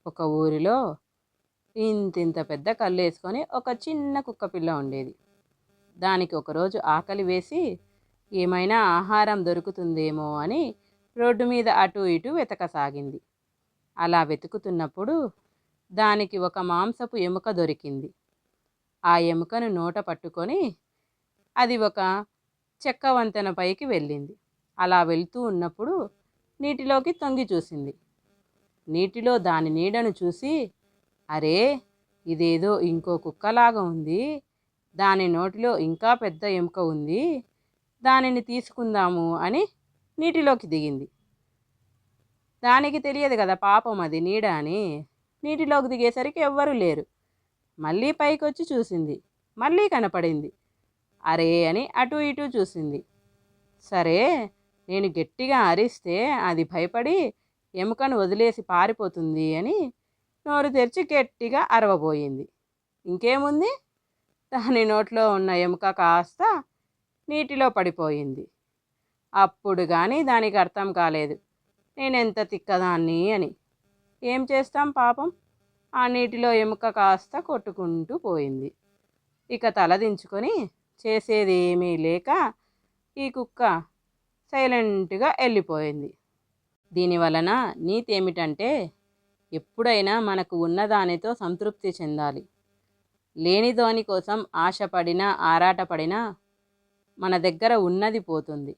ఒక ఊరిలో ఇంతింత పెద్ద కళ్ళేసుకొని ఒక చిన్న కుక్క పిల్ల ఉండేది. దానికి ఒకరోజు ఆకలి వేసి ఏమైనా ఆహారం దొరుకుతుందేమో అని రోడ్డు మీద అటూ ఇటూ వెతకసాగింది. అలా వెతుకుతున్నప్పుడు దానికి ఒక మాంసపు ఎముక దొరికింది. ఆ ఎముకను నోట పట్టుకొని అది ఒక చెక్క వంతెన పైకి వెళ్ళింది. అలా వెళ్తూ ఉన్నప్పుడు నీటిలోకి తొంగి చూసింది. నీటిలో దాని నీడను చూసి, అరే, ఇదేదో ఇంకో కుక్కలాగా ఉంది, దాని నోటిలో ఇంకా పెద్ద ఎముక ఉంది, దానిని తీసుకుందాము అని నీటిలోకి దిగింది. దానికి తెలియదు కదా పాపం అది నీడ అని. నీటిలోకి దిగేసరికి ఎవ్వరూ లేరు. మళ్ళీ పైకొచ్చి చూసింది. మళ్ళీ కనపడింది. అరే అని అటూ ఇటూ చూసింది. సరే, నేను గట్టిగా అరిస్తే అది భయపడి ఎముకను వదిలేసి పారిపోతుంది అని నోరు తెరిచి గట్టిగా అరవబోయింది. ఇంకేముంది, దాని నోట్లో ఉన్న ఎముక కాస్త నీటిలో పడిపోయింది. అప్పుడు కానీ దానికి అర్థం కాలేదు నేనెంత తిక్కదాన్ని అని. ఏం చేస్తాం పాపం, ఆ నీటిలో ఎముక కాస్త కొట్టుకుంటూ పోయింది. ఇక తలదించుకొని చేసేది ఏమీ లేక ఈ కుక్క సైలెంట్గా వెళ్ళిపోయింది. దీనివలన నీతి ఏమిటంటే, ఎప్పుడైనా మనకు ఉన్నదానితో సంతృప్తి చెందాలి. లేనిదాని కోసం ఆశపడినా ఆరాటపడినా మన దగ్గర ఉన్నది పోతుంది.